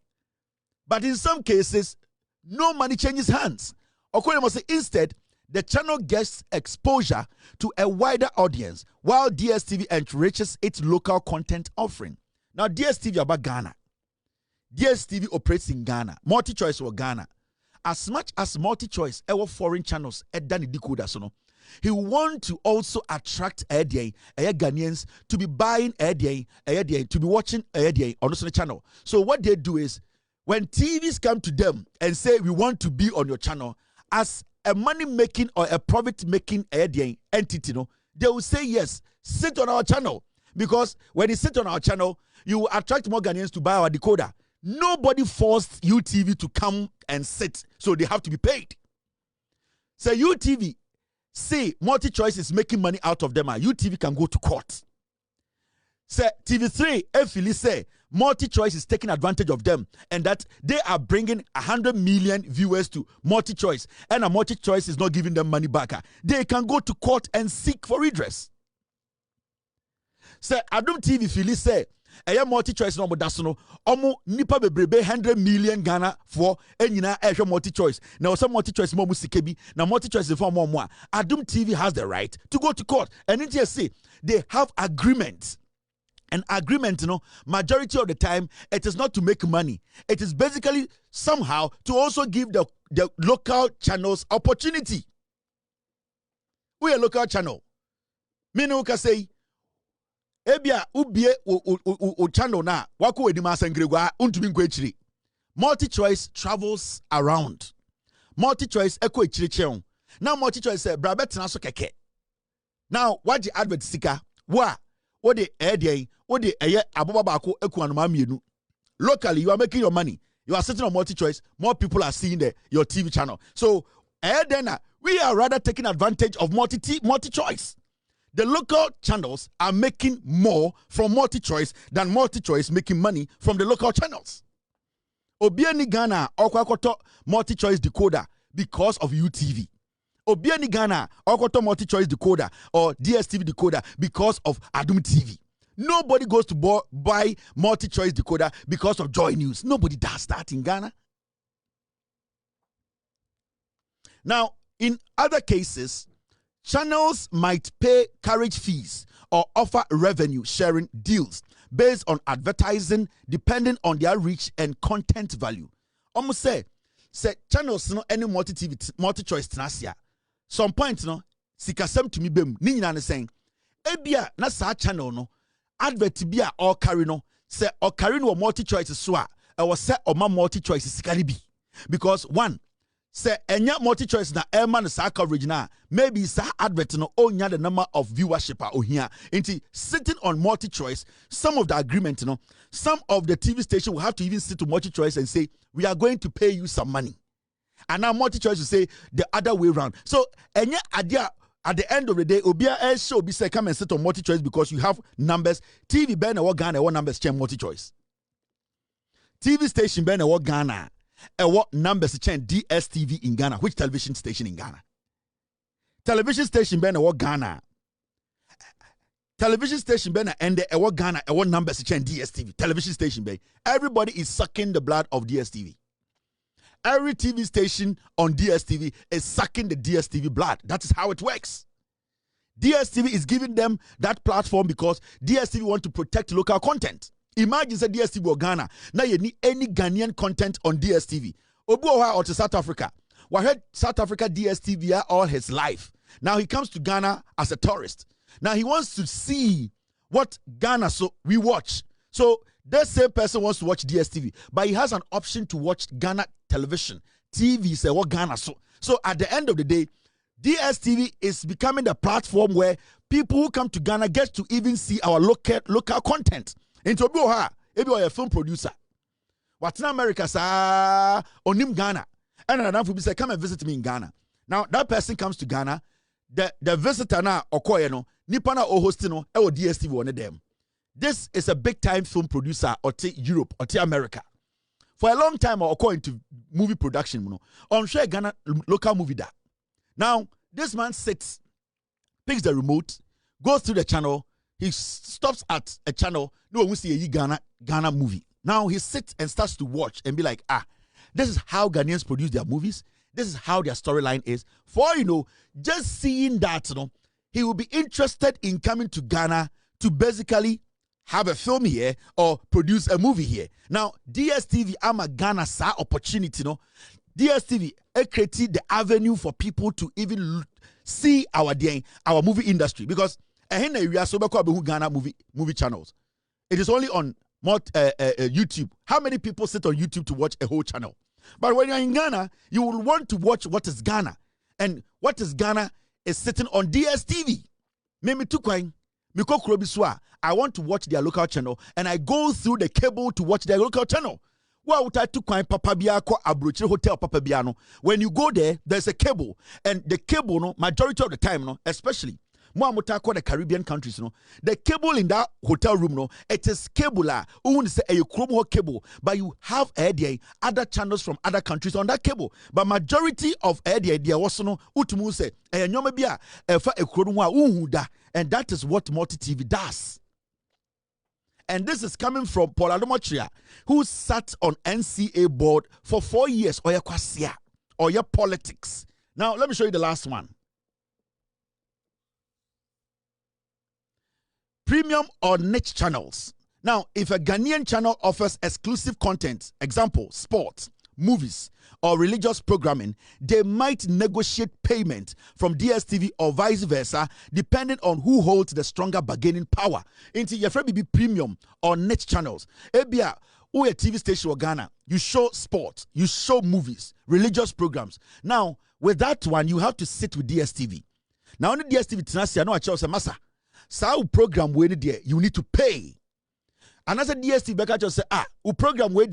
but in some cases no money changes hands. According to say, instead the channel gets exposure to a wider audience while DSTV enriches its local content offering. Now, DSTV about Ghana. DSTV operates in Ghana. MultiChoice or Ghana. As much as MultiChoice, our foreign channels, Edani Dikoda Sono, he want to also attract Ghanaians to be buying to be watching on the channel. So what they do is, when TVs come to them and say, we want to be on your channel, as a money-making or a profit-making entity, no, they will say, yes, sit on our channel. Because when you sit on our channel, you will attract more Ghanaians to buy our decoder. Nobody forced UTV to come and sit, so they have to be paid. So UTV, say multi-choice is making money out of them, UTV can go to court. Say TV3, Efili say multi-choice is taking advantage of them and that they are bringing 100 million viewers to multi-choice and a multi-choice is not giving them money back. They can go to court and seek for redress. Say Adom TV Fili say multi-choice no dasono omo nipa bebrebe 100 million Ghana for enyina multi-choice. Now some multi-choice mo musikebi na multi-choice for more. Adom TV has the right to go to court and in say they have agreements. An agreement, majority of the time, it is not to make money. It is basically somehow to also give the local channels opportunity. We a local channel. Minu ka say, ebia ubie o channel na wako edima sangregwa untumi nkwechiri. Multi-choice travels around. Multi-choice eko echiricheon. Now multi-choice say brabet na so keke. Now what the advert sika wa what the idea what the abobabako ekuanoma mienu. Locally you are making your money. You are sitting on multi-choice. More people are seeing your TV channel. So then we are rather taking advantage of multi-choice. The local channels are making more from multi-choice than multi-choice making money from the local channels. Obiani Ghana okwakoto multi-choice decoder because of UTV. Obiani Ghana okwakoto multi-choice decoder or DSTV decoder because of Adom TV. Nobody goes to buy multi-choice decoder because of Joy News. Nobody does that in Ghana. Now, in other cases, channels might pay carriage fees or offer revenue sharing deals based on advertising depending on their reach and content value. Almost say channels no any multi-choice tenasia. Some point no sikasem to me bem ni nyina ne saying ebia na sa channel no advert bia or carry no say or carry no multi-choice so a was say or ma multi-choice sikali bi because one say enya multi-choice na airman sa coverage na maybe sa advert no onya the number of viewership ohia into sitting on multi-choice some of the agreement some of the TV station will have to even sit to multi-choice and say we are going to pay you some money and now multi-choice will say the other way around so enya adia at the end of the day obia show be say come and sit on multi-choice because you have numbers TV ben or Ghana what numbers change multi-choice TV station ben or Ghana what numbers change DSTV in Ghana which television station in Ghana television station ben or Ghana television station ben and what Ghana what numbers change DSTV television station ben everybody is sucking the blood of DSTV. Every TV station on DSTV is sucking the DSTV blood. That is how it works. DSTV is giving them that platform because DSTV want to protect local content. Imagine say DSTV or Ghana. Now you need any Ghanaian content on DSTV. Obuoha or to South Africa. We had South Africa DSTV all his life. Now he comes to Ghana as a tourist. Now he wants to see what Ghana so we watch. So that same person wants to watch DSTV, but he has an option to watch Ghana television. TV say what Ghana so. So at the end of the day, DSTV is becoming the platform where people who come to Ghana get to even see our local content. Into Obuoha, if you are a film producer, what's in America, sir, onim Ghana, and enough will be say, come and visit me in Ghana. Now that person comes to Ghana, the visitor na okoye nipana o hostino e DSTV one them. This is a big time film producer or Europe or America. For a long time, or into movie production, on share Ghana local movie that. Now, this man sits, picks the remote, goes through the channel, he stops at a channel, no one will see a Ghana movie. Now he sits and starts to watch and be like, this is how Ghanaians produce their movies, this is how their storyline is. For just seeing that, he will be interested in coming to Ghana to basically have a film here or produce a movie here. Now, DSTV, I'm a Ghana sa opportunity, DSTV, created the avenue for people to even see our movie industry because we are so Ghana movie channels. It is only on YouTube. How many people sit on YouTube to watch a whole channel? But when you're in Ghana, you will want to watch what is Ghana. And what is Ghana is sitting on DSTV. Mimi tukwain. I want to watch their local channel and I go through the cable to watch their local channel. Wa uta to kwan papa bia ko Abrochire hotel papa bia no. When you go there, there's a cable, and the cable no majority of the time no, especially mo amuta ko the Caribbean countries no, the cable in that hotel room no, it is cable who say a chrome cable, but you have other channels from other countries on that cable. But majority of there was no utumu say nyoma bia efa a chrome wa and that is what multi TV does. And this is coming from Adom-Otchere, who sat on NCA board for 4 years. Oya kwasia, oya politics. Now, let me show you the last one. Premium or niche channels. Now, if a Ghanaian channel offers exclusive content, example, sports, movies, or religious programming, they might negotiate payment from DSTV or vice versa, depending on who holds the stronger bargaining power. Into your friend be premium or niche channels. Ebia, who a TV station or Ghana, you show sports, you show movies, religious programs. Now, with that one, you have to sit with DSTV. Now, on the DSTV, Tinasi, I know I chose a massa. So, program where you need to pay. Another DSTV, Becca just say, program where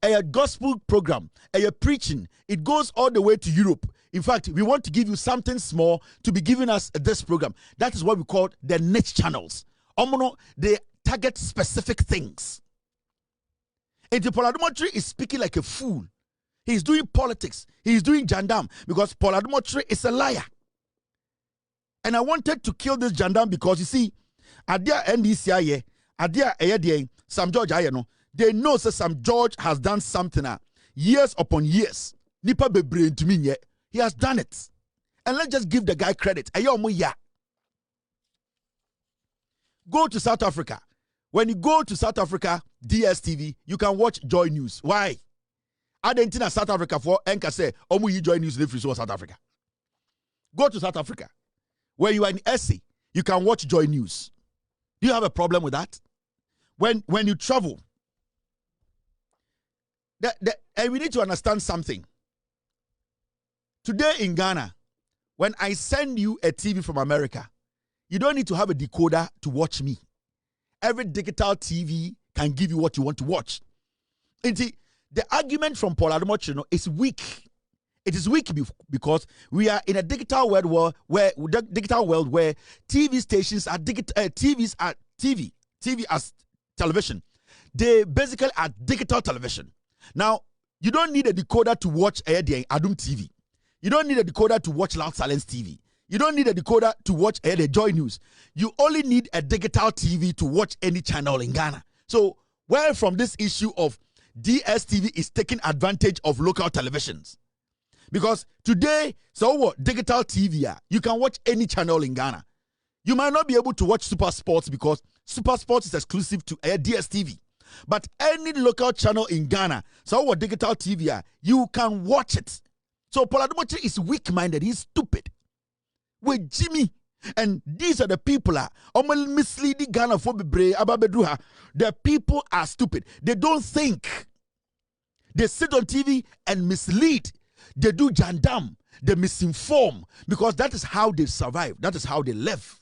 a gospel program, a preaching, it goes all the way to Europe. In fact, we want to give you something small to be giving us this program. That is what we call the niche channels. They target specific things. And the Adom-Otchere is speaking like a fool. He's doing politics. He's doing jandam because Adom-Otchere is a liar. And I wanted to kill this jandam because you see, at their NDCIA, at their Sam George Ayano, they know that Sam George has done something years upon years. Nipa be brain to me, he has done it. And let's just give the guy credit. Go to South Africa. When you go to South Africa, DSTV, you can watch Joy News. Why? Argentina, South Africa for Enka say, you Joy News live free South Africa. Go to South Africa. When you are in SA, you can watch Joy News. Do you have a problem with that? When you travel, and we need to understand something. Today in Ghana, when I send you a TV from America, you don't need to have a decoder to watch me. Every digital TV can give you what you want to watch. The argument from Adom-Otchere is weak. It is weak because we are in a digital world where TV stations are TVs are TV as television. They basically are digital television. Now, you don't need a decoder to watch Adom TV. You don't need a decoder to watch Loud Silence TV. You don't need a decoder to watch the Joy News. You only need a digital TV to watch any channel in Ghana. So, where from this issue of DSTV is taking advantage of local televisions? Because today, so what? Digital TV, you can watch any channel in Ghana. You might not be able to watch Super Sports because Super Sports is exclusive to DSTV. But any local channel in Ghana, so what digital TV, you can watch it. So Adom-Otchere is weak-minded. He's stupid. With Jimmy. And these are the people misleading Ghana for the people are stupid. They don't think. They sit on TV and mislead. They do jandam. They misinform. Because that is how they survive. That is how they live.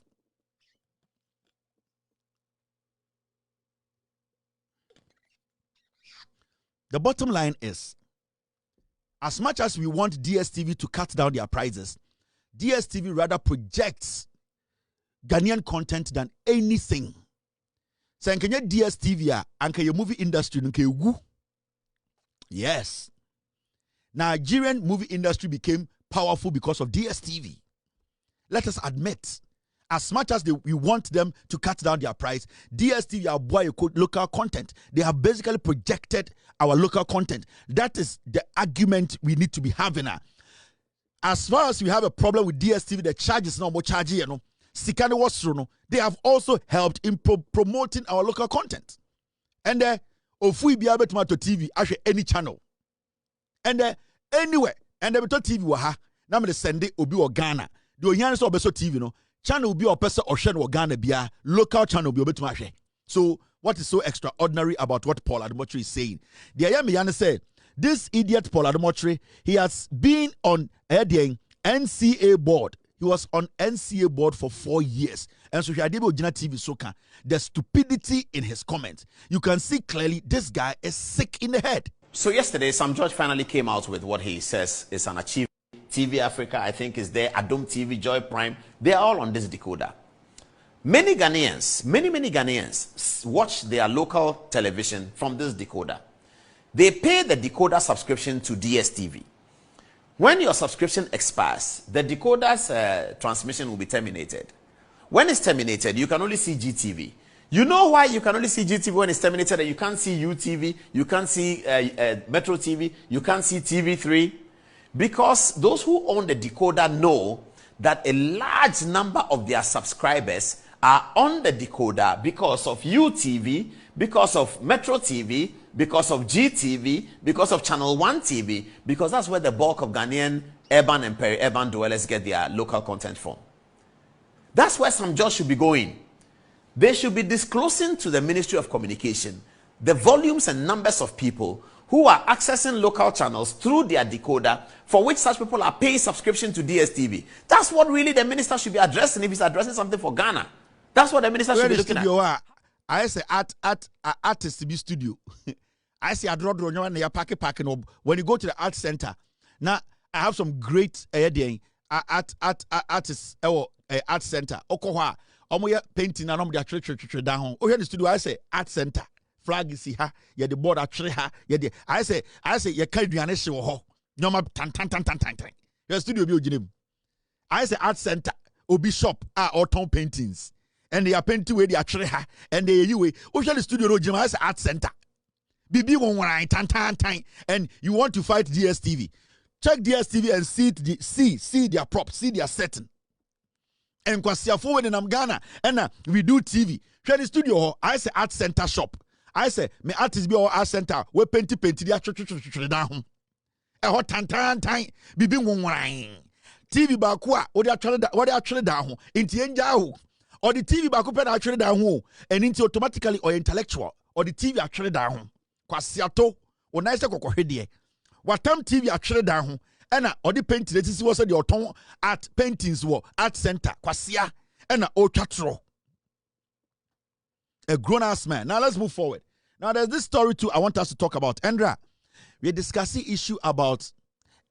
The bottom line is, as much as we want DSTV to cut down their prices, DSTV rather projects Ghanaian content than anything. So, in DSTV, and your movie industry, yes. Nigerian movie industry became powerful because of DSTV. Let us admit, as much as we want them to cut down their price, DSTV are boy local content. They have basically projected our local content. That is the argument we need to be having. As far as we have a problem with DSTV, the charges no more charging, Sikane was they have also helped in promoting our local content. And if we be able to TV, actually any channel. And anywhere, and the TV waha, now me send it obi or Ghana. The Onyanis or Beso TV no channel will be or person or Shen or Ghana be a local channel be able to match. So what is so extraordinary about what Adom-Otchere is saying? The Ayami said, this idiot Adom-Otchere, he has been on NCA board. He was on NCA board for 4 years. And so Shadibo Jina TV Soka, the stupidity in his comments. You can see clearly this guy is sick in the head. So yesterday, Sam George finally came out with what he says is an achievement. TV Africa, I think, is there. Adom TV, Joy Prime, they are all on this decoder. Many Ghanaians, many Ghanaians watch their local television from this decoder. They pay the decoder subscription to DSTV. When your subscription expires, the decoder's transmission will be terminated. When it's terminated, you can only see GTV. You know why you can only see GTV when it's terminated and you can't see UTV, you can't see Metro TV, you can't see TV3? Because those who own the decoder know that a large number of their subscribers are on the decoder because of UTV, because of Metro TV, because of GTV, because of Channel 1 TV, because that's where the bulk of Ghanaian urban and peri-urban dwellers get their local content from. That's where Sam George should be going. They should be disclosing to the Ministry of Communication the volumes and numbers of people who are accessing local channels through their decoder, for which such people are paying subscription to DSTV. That's what really the minister should be addressing if he's addressing something for Ghana. That's what the minister should be looking at. I say artist studio. I say I draw packing. When you go to the art center, now I have some great artists art center. Okoha, painting and the down. Oh, here in the studio, I say art center. Flag is here, the board actually ha. I say you can't do an issue. No more tan. Your studio be I say art center, obi shop or town paintings. And they are painting where they actually ha, and they you the studio no I say art center. BB one tan, and you want to fight DSTV. Check DSTV and see their props, see their setting. And kwasia forward in Ghana, and we do TV. Share the studio, I say art center shop. I say, me artist be our art center. We paint the down. A hot tan. Bibi wong TV Bawku. What they actually down. Into enjahu. Or the TV Bawku pen actually down. And into automatically or intellectual. Or the TV actually down. Kwasiato. Or nice koko hedie. What time TV actually down. And or the paint. This is what the autumn art paintings were art center. Kwasia. And o chatro. A grown-ass man. Now let's move forward. Now there's this story too I want us to talk about. Andra, we're discussing issue about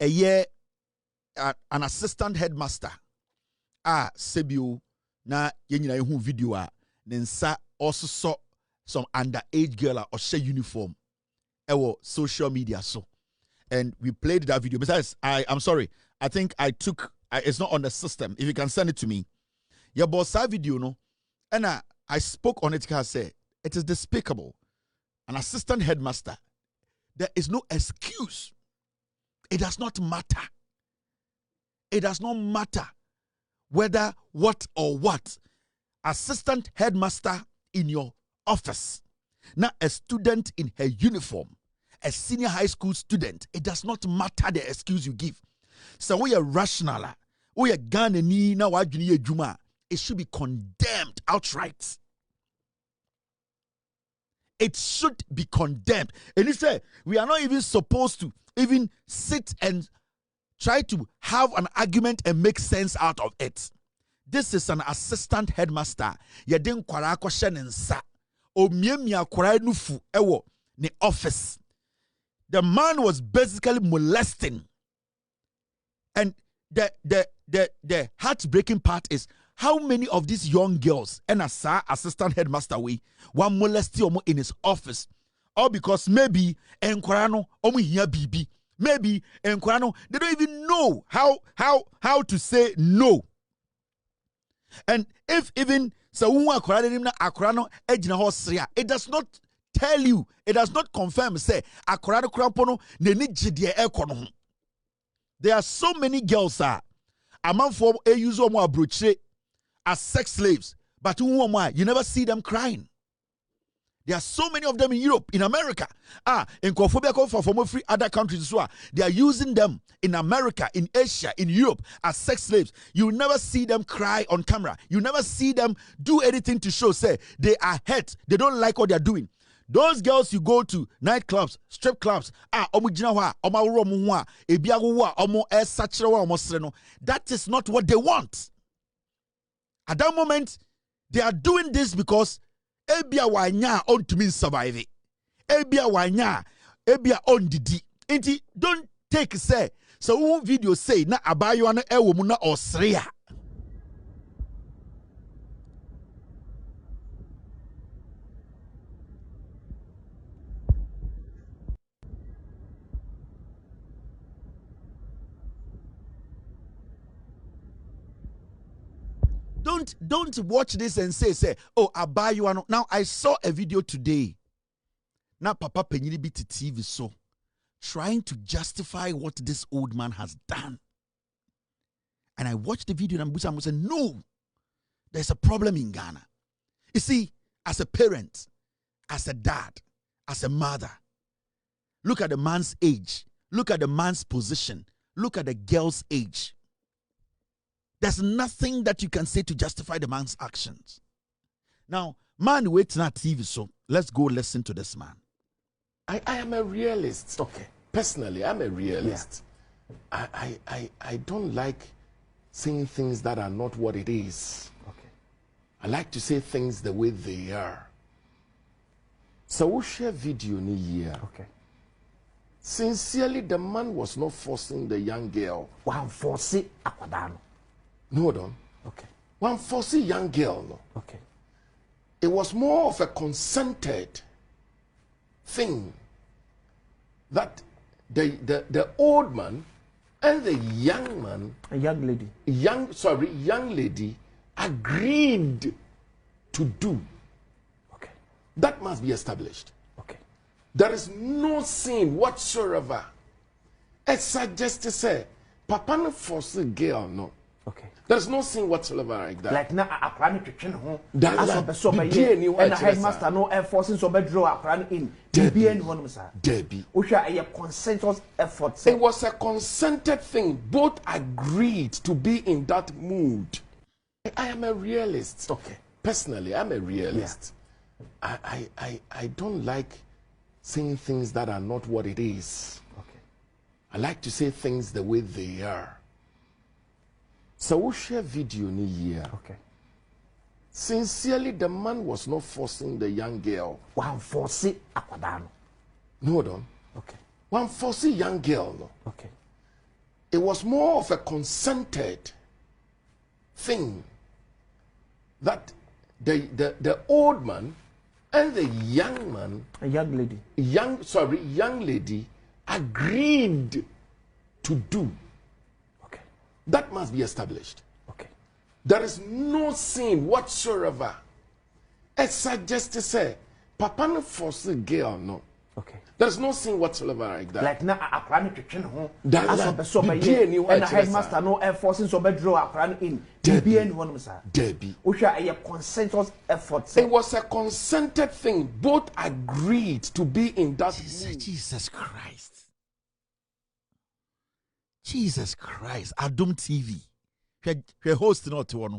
a year an assistant headmaster. Sebio na yenyina ehu video nensa also saw some underage girl or share uniform. Ewo social media so. And we played that video. Besides, I'm sorry. I think I took it's not on the system. If you can send it to me. Yeah, but that video no. And I spoke on it. I said it is despicable. An assistant headmaster. There is no excuse. It does not matter. It does not matter whether what or what. Assistant headmaster in your office. Now a student in her uniform. A senior high school student. It does not matter the excuse you give. So we are rational. We are Ghanaian now. It should be condemned outright. It should be condemned. And he said, we are not even supposed to even sit and try to have an argument and make sense out of it. This is an assistant headmaster. Yeden Kwara ko shenensa. O miemia Kwara nufu ewo ne office. The man was basically molesting. And the heartbreaking part is how many of these young girls and as assistant headmaster we one molested in his office, or because maybe enkorano omu hiya bibi, maybe enkorano they don't even know how to say no. And if even so akorano ejina hosria, it does not tell you, it does not confirm say akorano krampono ne ni jidie ekono. There are so many girls among for a use of more brochure as sex slaves, but you never see them crying. There are so many of them in Europe, in America. In from free other countries as well. They are using them in America, in Asia, in Europe as sex slaves. You never see them cry on camera. You never see them do anything to show, say, they are hurt. They don't like what they are doing. Those girls you go to nightclubs, strip clubs, that is not what they want. At that moment, they are doing this because ebia wanya on to me survive. Ebia wanya ebia on didi. Inti don't take say so one video say na abayo na ewo mu na osrea. Don't watch this and say, oh, abayo. Now I saw a video today. Now Papa Penyini be to TV so trying to justify what this old man has done. And I watched the video and I'm saying, no, there's a problem in Ghana. You see, as a parent, as a dad, as a mother, look at the man's age, look at the man's position, look at the girl's age. There's nothing that you can say to justify the man's actions. Now, man waiting at TV, so let's go listen to this man. I am a realist. Okay. Personally, I'm a realist. Yeah. I don't like saying things that are not what it is. Okay. I like to say things the way they are. So we share video ni year. Okay. Sincerely, the man was not forcing the young girl. One force akwadano. No, hold on. Okay. One forcing young girl, no. Okay. It was more of a consented thing that the old man and the young man, A young lady. young lady agreed to do. Okay. That must be established. Okay. There is no sin whatsoever. It suggests to say, Papa no force a girl, no. Okay. There's no sin whatsoever like that. Like now, a plan to train home. That As so be any and a headmaster no enforcing so bad draw a plan in. Be any one, sir. Debbie. Osha a consensus effort. It was a consented thing. Both agreed to be in that mood. I am a realist. Okay. Personally, I'm a realist. Yeah. I don't like saying things that are not what it is. Okay. I like to say things the way they are. So we share video ni year. Okay. Sincerely, the man was not forcing the young girl. One force akwadano. No, hold on. Okay. One forcing young girl, no. Okay. It was more of a consented thing that the old man and the young man, A young lady. young lady agreed to do. Okay. That must be established. Okay. There is no sin whatsoever. It suggests to say, Papa no force a girl, no. Okay. There's no sin whatsoever like that. Like now, a plan to train home. That So be any and a headmaster no enforcing so bad draw a plan in. Be any one, sir. Debbie. Osha a consensus effort. It was a consented thing. Both agreed to be in that mood. Jesus Christ. Jesus Christ. Adom TV. She host not to one.